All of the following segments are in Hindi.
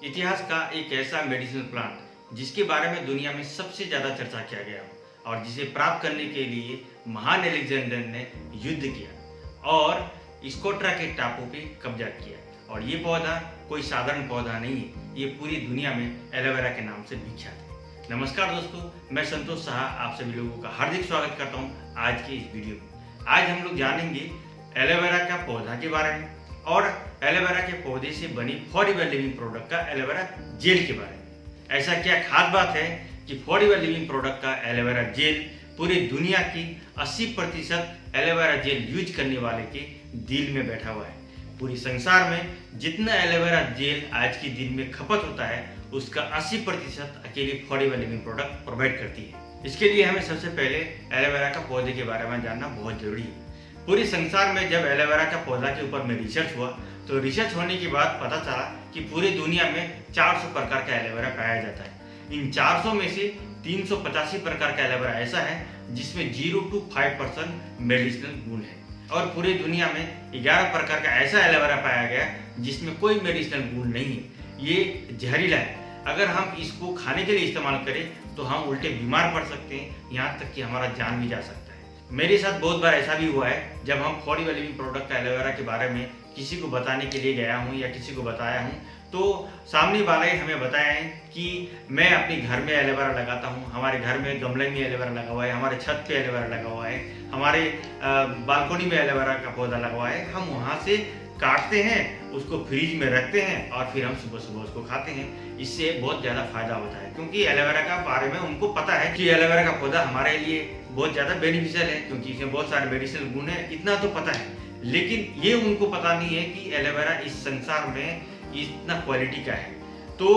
इतिहास का एक ऐसा मेडिसिनल प्लांट जिसके बारे में दुनिया में सबसे ज़्यादा चर्चा किया गया हो और जिसे प्राप्त करने के लिए महान अलेक्जेंडर ने युद्ध किया और स्कोट्रा के टापू पे कब्जा किया। और ये पौधा कोई साधारण पौधा नहीं है, ये पूरी दुनिया में एलोवेरा के नाम से विख्यात है। नमस्कार दोस्तों, मैं संतोष शाह आप सभी लोगों का हार्दिक स्वागत करता हूँ आज के इस वीडियो में। आज हम लोग जानेंगे एलोवेरा का पौधा के बारे में और एलोवेरा के पौधे से बनी फॉरएवर लिविंग प्रोडक्ट का एलोवेरा जेल के बारे में। ऐसा क्या खास बात है कि फॉरएवर लिविंग प्रोडक्ट का एलोवेरा जेल पूरी दुनिया की 80% एलोवेरा जेल यूज करने वाले के दिल में बैठा हुआ है। पूरी संसार में जितना एलोवेरा जेल आज के दिन में खपत होता है उसका 80% अकेली फॉरएवर लिविंग प्रोडक्ट प्रोवाइड करती है। इसके लिए हमें सबसे पहले एलोवेरा का पौधे के बारे में जानना बहुत जरूरी है। पूरे संसार में जब एलोवेरा का पौधा के ऊपर में रिसर्च हुआ तो रिसर्च होने के बाद पता चला कि पूरी दुनिया में 400 प्रकार का एलोवेरा पाया जाता है। इन 400 में से 385 प्रकार का एलोवेरा ऐसा है जिसमें 0 to 5% मेडिसिनल गुण है और पूरी दुनिया में 11 प्रकार का ऐसा एलोवेरा पाया गया जिसमें कोई मेडिसिनल गुण नहीं है। ये जहरीला है, अगर हम इसको खाने के लिए इस्तेमाल करें तो हम उल्टे बीमार पड़ सकते हैं, यहाँ तक कि हमारा जान भी जा सकता है। मेरे साथ बहुत बार ऐसा भी हुआ है जब हम फॉरएवर लिविंग प्रोडक्ट का एलोवेरा के बारे में किसी को बताने के लिए गया हूँ या किसी को बताया हूँ तो सामने वाले हमें बताया है कि मैं अपने घर में एलोवेरा लगाता हूँ, हमारे घर में गमले में एलोवेरा लगा हुआ है, हमारे छत पे एलोवेरा लगा हुआ है, हमारे बालकनी में एलोवेरा का पौधा लगा हुआ है। हम वहाँ से काटते हैं, उसको फ्रिज में रखते हैं और फिर हम सुबह सुबह उसको खाते हैं। इससे बहुत ज़्यादा फायदा होता है क्योंकि एलोवेरा का बारे में उनको पता है कि एलोवेरा का पौधा हमारे लिए बहुत ज़्यादा बेनिफिशियल है क्योंकि इसमें बहुत सारे मेडिसिनल गुण है, इतना तो पता है। लेकिन ये उनको पता नहीं है कि एलोवेरा इस संसार में इतना क्वालिटी का है। तो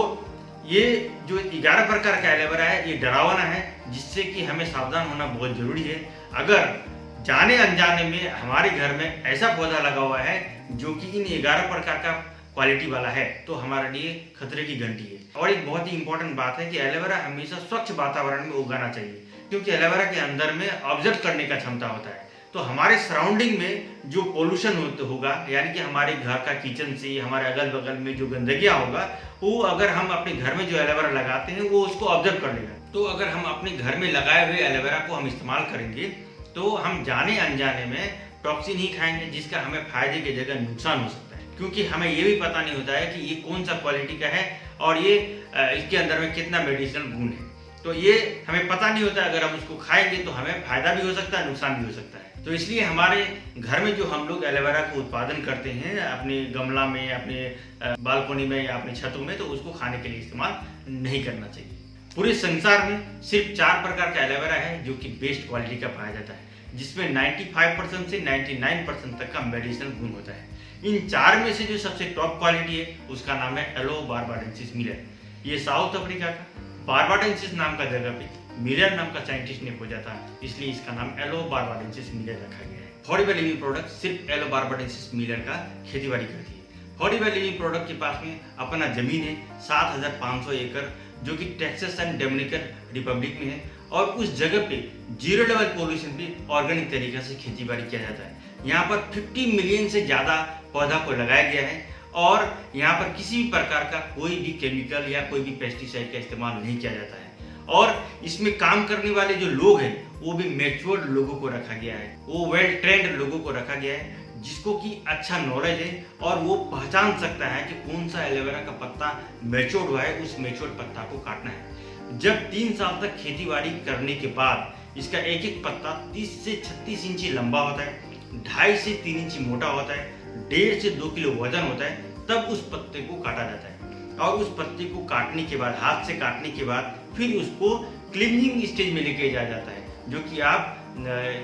ये जो 11 प्रकार का एलोवेरा है ये डरावना है जिससे कि हमें सावधान होना बहुत जरूरी है। अगर जाने अनजाने में हमारे घर में ऐसा पौधा लगा हुआ है जो कि इन 11 प्रकार का क्वालिटी वाला है तो हमारे लिए खतरे की घंटी है। और एक बहुत ही इंपॉर्टेंट बात है कि एलोवेरा हमेशा स्वच्छ वातावरण में उगाना चाहिए क्योंकि एलोवेरा के अंदर में ऑब्जर्व करने का क्षमता होता है। तो हमारे सराउंडिंग में जो पोल्यूशन होगा यानी कि हमारे घर का किचन से हमारे अगल बगल में जो गंदगियाँ होगा वो अगर हम अपने घर में जो एलोवेरा लगाते हैं वो उसको ऑब्जर्व कर लेगा। तो अगर हम अपने घर में लगाए हुए एलोवेरा को हम इस्तेमाल करेंगे तो हम जाने अनजाने में टॉक्सिन ही खाएंगे जिसका हमें फायदे की जगह नुकसान हो सकता है क्योंकि हमें ये भी पता नहीं होता है कि ये कौन सा क्वालिटी का है और ये इसके अंदर में कितना मेडिसिनल गुण है। तो ये हमें पता नहीं होता, अगर हम उसको खाएंगे तो हमें फायदा भी हो सकता है, नुकसान भी हो सकता है। तो इसलिए हमारे घर में जो हम लोग एलोवेरा को उत्पादन करते हैं अपने गमला में, अपने बालकनी में या अपने छतों में, तो उसको खाने के लिए इस्तेमाल नहीं करना चाहिए। पूरे संसार में सिर्फ 4 प्रकार का एलोवेरा है जो कि बेस्ट क्वालिटी का पाया जाता है जिसमें 95% से 99% तक का मेडिसिनल गुण होता है। इन 4 में से जो सबसे टॉप क्वालिटी है उसका नाम है एलो बारबाडेंसिस मिलर। ये साउथ अफ्रीका का बारबाडेंसिस नाम का जगह पे मिलर नाम का साइंटिस्ट ने खोजा था, इसलिए इसका नाम एलो बारबाडेंसिस मिलर रखा गया है। फॉरएवर लिविंग प्रोडक्ट सिर्फ एलो बारबाडेंसिस मिलर का खेतीबाड़ी करती है। फॉरएवर लिविंग प्रोडक्ट के पास में अपना जमीन है 7500 एकड़ जो कि टेक्सास एंड डोमिनिकन रिपब्लिक में है और उस जगह पे 0 लेवल पोल्यूशन पे ऑर्गेनिक तरीके से खेतीबाड़ी किया जाता है। यहाँ पर 50 मिलियन से ज़्यादा पौधा को लगाया गया है और यहाँ पर किसी भी प्रकार का कोई भी केमिकल या कोई भी पेस्टिसाइड का इस्तेमाल नहीं किया जाता है। और इसमें काम करने वाले जो लोग हैं वो भी मैच्योर्ड लोगों को रखा गया है, वो वेल ट्रेंड लोगों को रखा गया है जिसको कि अच्छा नॉलेज है और वो पहचान सकता है कि कौन सा एलोवेरा का पत्ता मैच्योर्ड हुआ है, उस मैच्योर्ड पत्ता को काटना है। जब 3 साल तक खेतीबाड़ी करने के बाद इसका एक एक पत्ता 30 से 36 इंची लंबा होता है, 2.5 से 3 इंची मोटा होता है, 1.5 से 2 किलो वजन होता है, तब उस पत्ते को काटा जाता है। और उस पत्ते को काटने के बाद, हाथ से काटने के बाद फिर उसको क्लीनिंग स्टेज में लेके जाया जाता है जो कि आप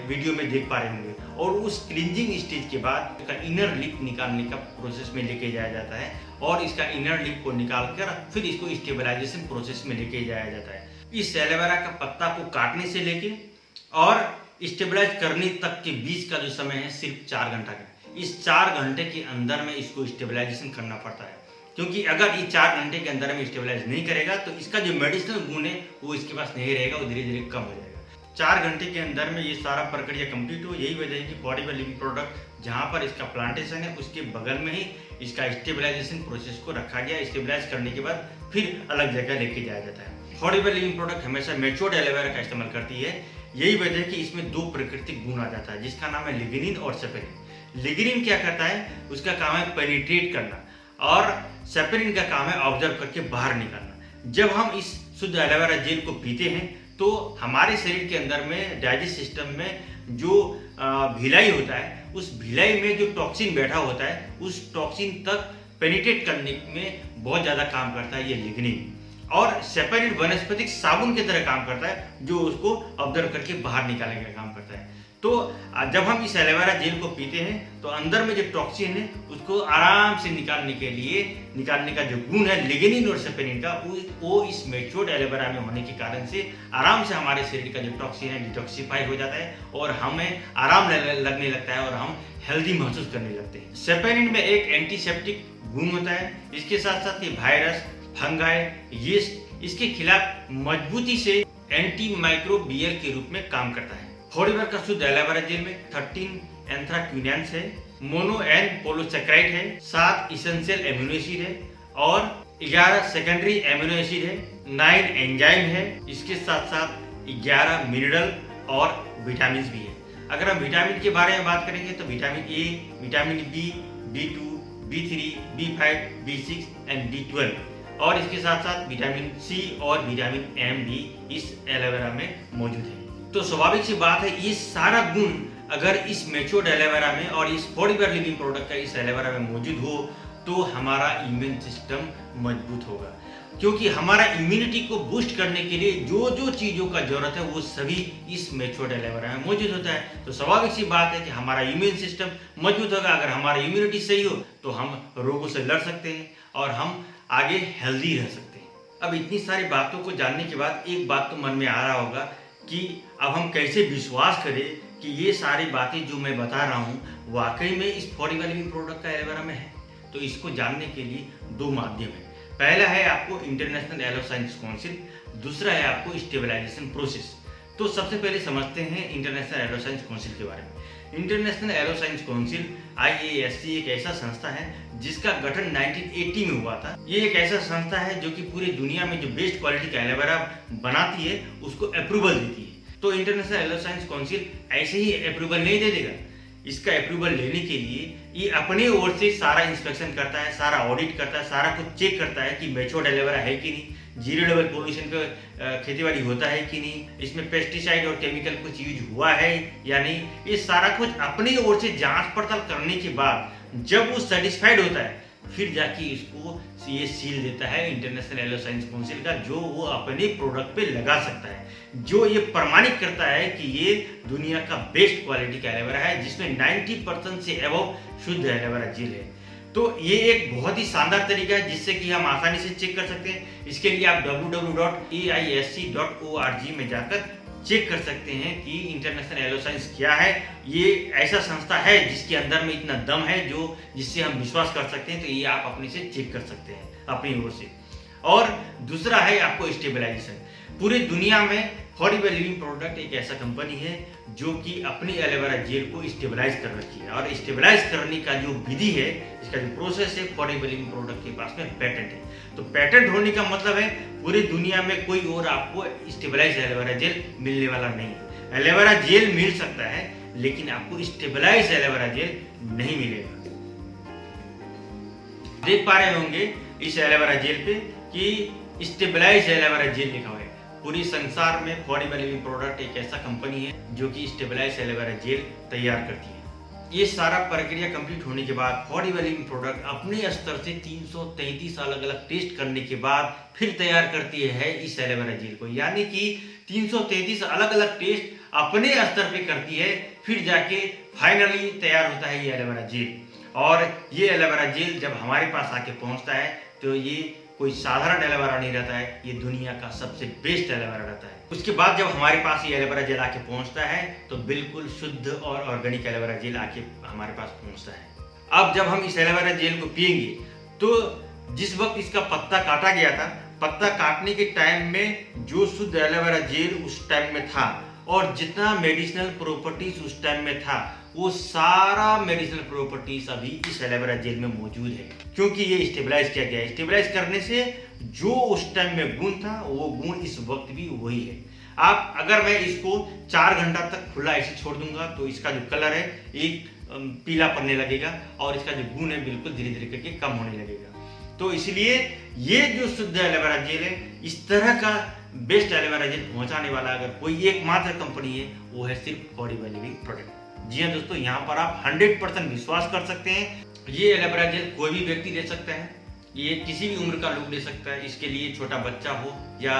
वीडियो में देख पा रहे होंगे। और उस क्लींजिंग स्टेज के बाद इसका इनर लिप निकालने का प्रोसेस में लेके जाया जाता है और इसका इनर लिप को निकाल कर फिर इसको स्टेबलाइजेशन प्रोसेस में लेके जाया जाता है। इस एलोवेरा का पत्ता को काटने से लेके और स्टेबलाइज करने तक के बीच का जो समय है सिर्फ 4 घंटा का। इस 4 घंटे के अंदर में इसको स्टेबलाइजेशन करना पड़ता है क्योंकि अगर ये 4 घंटे के अंदर में स्टेबलाइज नहीं करेगा तो इसका जो मेडिसिनल गुण है वो इसके पास नहीं रहेगा, वो धीरे धीरे कम हो जाएगा। 4 घंटे के अंदर में ये सारा प्रक्रिया कंप्लीट हो। यही वजह है कि फॉरएवर लिविंग प्रोडक्ट जहाँ पर इसका प्लांटेशन है उसके बगल में ही इसका स्टेबलाइजेशन प्रोसेस को रखा गया। स्टेबलाइज करने के बाद फिर अलग जगह लेके जाया जाता है। अफोर्डेबल लिविंग प्रोडक्ट हमेशा मैच्योर्ड एलोवेरा का इस्तेमाल करती है। यही वजह है कि इसमें दो प्राकृतिक गुण आ जाता है, जिसका नाम है लिग्निन और सेपेरिन। लिग्निन क्या करता है, उसका काम है पेनिट्रेट करना, और सेपेरिन का काम है ऑब्जर्व करके बाहर निकालना। जब हम इस शुद्ध एलोवेरा जेल को पीते हैं तो हमारे शरीर के अंदर में डाइजेस्ट सिस्टम में जो भिलाई होता है, उस भिलाई में जो टॉक्सिन बैठा होता है, उस टॉक्सिन तक पेनिट्रेट करने में बहुत ज़्यादा काम करता है ये लिग्निन। और सेपेरिन वनस्पतिक साबुन की तरह काम करता है, जो उसको ऑब्जर्व करके बाहर निकालने का काम करता है। तो जब हम इस एलोवेरा जेल को पीते हैं तो अंदर में जो टॉक्सिन है उसको आराम से निकालने का जो गुण है लिग्निन और सेपेरिन का, वो इस मैच्योर्ड एलोवेरा में होने के कारण से आराम से हमारे शरीर का जो टॉक्सिन है डिटॉक्सिफाई हो जाता है और हमें आराम लगने लगता है और हम हेल्दी महसूस करने लगते हैं। सेपेरिन में एक एंटीसेप्टिक गुण होता है। इसके साथ साथ ये वायरस, फंगाई, यीस्ट, इसके खिलाफ मजबूती से एंटी माइक्रोबियल के रूप में काम करता है। अफोर्डेबल का शुद्ध एलोवेरा जेल में 13 एंथ्राक्विनोन्स है, मोनो एन पोलोसैकेराइड है, 7 इसेंशियल एमिनो एसिड है और 11 सेकेंडरी एमिनो एसिड है, 9 एंजाइम है। इसके साथ साथ 11 मिनरल और विटामिन भी है। अगर हम विटामिन के बारे में बात करेंगे तो vitamin A, vitamin B, B2, B3, B5, B6 and B12 और इसके साथ साथ विटामिन सी और विटामिन एम भी इस एलोवेरा में मौजूद है। तो स्वाभाविक सी बात है, ये सारा गुण अगर इस मैच्योर्ड एलोवेरा में और इस अफोर्डेबल लिविंग प्रोडक्ट का इस एलोवेरा में मौजूद हो तो हमारा इम्यून सिस्टम मजबूत होगा। क्योंकि हमारा इम्यूनिटी को बूस्ट करने के लिए जो जो चीज़ों का जरूरत है वो सभी इस मैच्योर्ड एलोवेरा में मौजूद होता है। तो स्वाभाविक सी बात है कि हमारा इम्यून सिस्टम मजबूत होगा। अगर हमारा इम्यूनिटी सही हो तो हम रोगों से लड़ सकते हैं और हम आगे हेल्दी रह सकते हैं। अब इतनी सारी बातों को जानने के बाद एक बात तो मन में आ रहा होगा कि अब हम कैसे विश्वास करें कि ये सारी बातें जो मैं बता रहा हूँ वाकई में इस अफोर्डेबल लिविंग प्रोडक्ट का एलोवेरा में है। तो इसको जानने के लिए दो माध्यम है। पहला है आपको इंटरनेशनल एलो साइंस काउंसिल, दूसरा है आपको स्टेबलाइजेशन प्रोसेस। तो सबसे पहले समझते हैं इंटरनेशनल एलो साइंस काउंसिल के बारे में। International aloe science council IASC एक ऐसा संस्था है जिसका गठन 1980 में हुआ था। ये एक ऐसा संस्था है जो कि पूरी दुनिया में जो बेस्ट क्वालिटी का एलोवेरा बनाती है उसको अप्रूवल देती है। तो इंटरनेशनल एलो साइंस काउंसिल ऐसे ही अप्रूवल नहीं दे देगा। इसका अप्रूवल लेने के लिए ये अपने ओर से सारा इंस्पेक्शन करता है, सारा ऑडिट करता है, सारा कुछ चेक करता है कि मैच्योर्ड एलोवेरा है कि नहीं, जीरो लेवल पोल्यूशन पे खेतीबाड़ी होता है कि नहीं, इसमें पेस्टिसाइड और केमिकल कुछ यूज हुआ है या नहीं। ये सारा कुछ अपनी ओर से जांच पड़ताल करने के बाद जब वो सेटिस्फाइड होता है फिर जाके इसको ये सील देता है इंटरनेशनल एलो साइंस काउंसिल का, जो वो अपने प्रोडक्ट पे लगा सकता है, जो ये प्रमाणित करता है कि ये दुनिया का बेस्ट क्वालिटी का एलोवेरा है जिसमें 90% से अबव शुद्ध एलोवेरा जेल है। तो ये एक बहुत ही शानदार तरीका है जिससे कि हम आसानी से चेक कर सकते हैं। इसके लिए आप www.aisc.org में जाकर चेक कर सकते हैं कि इंटरनेशनल एलो साइंस क्या है। ये ऐसा संस्था है जिसके अंदर में इतना दम है जो जिससे हम विश्वास कर सकते हैं। तो ये आप अपने से चेक कर सकते हैं अपनी ओर से। और दूसरा है आपको स्टेबलाइजेशन। पूरी दुनिया में अफोर्डेबल लिविंग प्रोडक्ट एक ऐसा कंपनी है जो कि अपनी एलोवेरा जेल को स्टेबलाइज कर रखी है, और स्टेबलाइज करने का जो विधि है, इसका जो प्रोसेस है, अफोर्डेबल लिविंग प्रोडक्ट के पास में पेटेंट है। तो पेटेंट होने का मतलब है पूरी दुनिया में कोई और आपको स्टेबलाइज एलोवेरा जेल मिलने वाला नहीं है। एलोवेरा जेल मिल सकता है लेकिन आपको स्टेबलाइज एलोवेरा जेल नहीं मिलेगा। देख पा रहे होंगे इस एलोवेरा जेल पे कि स्टेबलाइज एलोवेरा जेल लिखा हुआ है। पूरी संसार में अफोर्डेबल लिविंग प्रोडक्ट एक ऐसा कंपनी है जो कि स्टेबलाइज एलोवेरा जेल तैयार करती है। ये सारा प्रक्रिया कंप्लीट होने के बाद अफोर्डेबल लिविंग प्रोडक्ट अपने स्तर से 333 अलग अलग टेस्ट करने के बाद फिर तैयार करती है इस एलोवेरा जेल को। यानी कि 333 अलग अलग टेस्ट अपने स्तर पे करती है, फिर जाके फाइनली तैयार होता है ये एलोवेरा जेल। और ये एलोवेरा जेल जब हमारे पास आके पहुंचता है तो ये कोई साधारण एलोवेरा नहीं रहता है, ये दुनिया का सबसे बेस्ट एलोवेरा रहता है। उसके बाद जब हमारे पास ये एलोवेरा जेल आके पहुंचता है तो बिल्कुल शुद्ध और ऑर्गेनिक एलोवेरा जेल आके हमारे पास पहुंचता है। अब जब हम इस एलोवेरा जेल को पिएंगे तो जिस वक्त इसका पत्ता काटा गया था, पत्ता काटने के टाइम में जो शुद्ध एलोवेरा जेल उस टाइम में था और जितना मेडिसिनल प्रॉपर्टीज उस टाइम में था वो सारा मेडिसिनल प्रॉपर्टीज अभी इस एलोवेरा जेल में मौजूद है, क्योंकि ये स्टेबलाइज किया गया है। स्टेबलाइज करने से जो उस टाइम में गुण था वो गुण इस वक्त भी वही है। आप अगर मैं इसको 4 घंटा तक खुला ऐसे छोड़ दूंगा तो इसका जो कलर है एक पीला पड़ने लगेगा और इसका जो गुण है बिल्कुल धीरे धीरे करके कम होने लगेगा। तो इसलिए ये जो शुद्ध एलोवेरा जेल है, इस तरह का बेस्ट एलोवेरा जेल पहुंचाने वाला अगर कोई एकमात्र कंपनी है वो है सिर्फ फॉरएवर लिविंग प्रोडक्ट। जी हाँ दोस्तों, यहाँ पर आप 100% विश्वास कर सकते हैं। ये एलोवेरा जेल कोई भी व्यक्ति ले सकता है, ये किसी भी उम्र का लोग ले सकता है। इसके लिए छोटा बच्चा हो या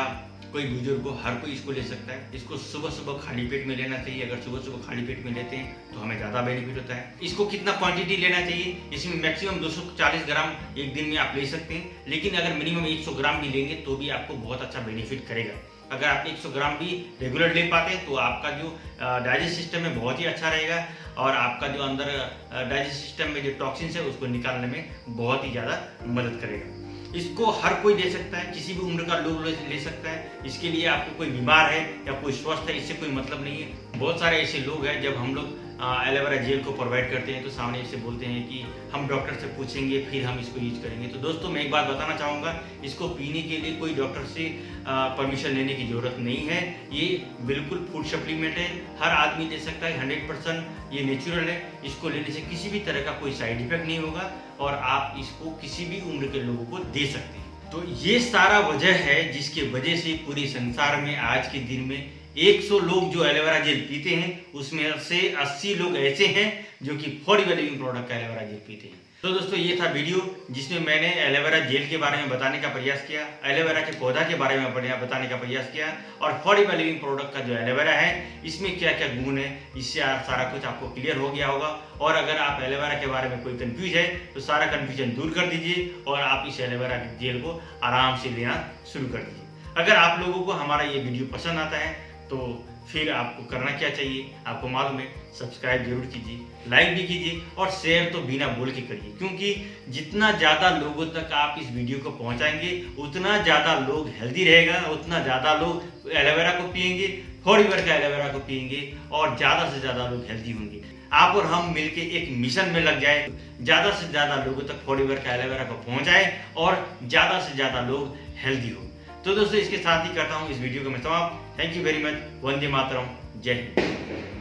कोई बुजुर्ग हो, हर कोई इसको ले सकता है। इसको सुबह सुबह खाली पेट में लेना चाहिए। अगर सुबह सुबह खाली पेट में लेते हैं तो हमें ज़्यादा बेनिफिट होता है। इसको कितना क्वांटिटी लेना चाहिए, इसमें मैक्सिमम 240 ग्राम एक दिन में आप ले सकते हैं, लेकिन अगर मिनिमम 100 ग्राम भी लेंगे तो भी आपको बहुत अच्छा बेनिफिट करेगा। अगर आप 100 ग्राम भी रेगुलर ले पाते हैं तो आपका जो डाइजेस्ट सिस्टम है बहुत ही अच्छा रहेगा और आपका जो अंदर डाइजेस्ट सिस्टम में जो टॉक्सिन्स है उसको निकालने में बहुत ही ज़्यादा मदद करेगा। इसको हर कोई ले सकता है, किसी भी उम्र का लोग ले सकता है। इसके लिए आपको कोई बीमार है या कोई स्वस्थ है इससे कोई मतलब नहीं है। बहुत सारे ऐसे लोग हैं, जब हम लोग एलोवेरा जेल को प्रोवाइड करते हैं तो सामने से बोलते हैं कि हम डॉक्टर से पूछेंगे फिर हम इसको यूज करेंगे। तो दोस्तों मैं एक बात बताना चाहूँगा, इसको पीने के लिए कोई डॉक्टर से परमिशन लेने की ज़रूरत नहीं है। ये बिल्कुल फूड सप्लीमेंट है, हर आदमी ले सकता है। 100% ये नेचुरल है। इसको लेने से किसी भी तरह का कोई साइड इफेक्ट नहीं होगा और आप इसको किसी भी उम्र के लोगों को दे सकते हैं। तो ये सारा वजह है जिसकी वजह से पूरे संसार में आज के दिन में 100 लोग जो एलोवेरा जेल पीते हैं उसमें से 80 लोग ऐसे हैं जो कि फॉरएवर लिविंग प्रोडक्ट का एलोवेरा जेल पीते हैं। तो दोस्तों ये था वीडियो जिसमें मैंने एलोवेरा जेल के बारे में बताने का प्रयास किया, एलोवेरा के पौधा के बारे में बताने का प्रयास किया और फॉरएवर लिविंग प्रोडक्ट का जो एलोवेरा है इसमें क्या क्या गुण है, इससे सारा कुछ आपको क्लियर हो गया होगा। और अगर आप एलोवेरा के बारे में कोई कंफ्यूज है तो सारा कंफ्यूजन दूर कर दीजिए और आप इस एलोवेरा जेल को आराम से लेना शुरू कर दीजिए। अगर आप लोगों को हमारा ये वीडियो पसंद आता है तो फिर आपको करना क्या चाहिए, आपको मालूम है, सब्सक्राइब जरूर कीजिए, लाइक भी कीजिए और शेयर तो बिना बोल के करिए, क्योंकि जितना ज़्यादा लोगों तक आप इस वीडियो को पहुंचाएंगे उतना ज़्यादा लोग हेल्दी रहेगा, उतना ज़्यादा लोग एलोवेरा को पिएंगे, फॉरएवर का एलोवेरा को पिएंगे और ज़्यादा से ज़्यादा लोग हेल्दी होंगे। आप और हम मिलके एक मिशन में लग जाए, ज़्यादा से ज़्यादा लोगों तक फॉरएवर का एलोवेरा को पहुँचाए और ज़्यादा से ज़्यादा लोग हेल्दी हो। तो दोस्तों इसके साथ ही करता हूँ इस वीडियो को मैं समाप्त। Thank you very much. वंदे मातरम। जय हिंद।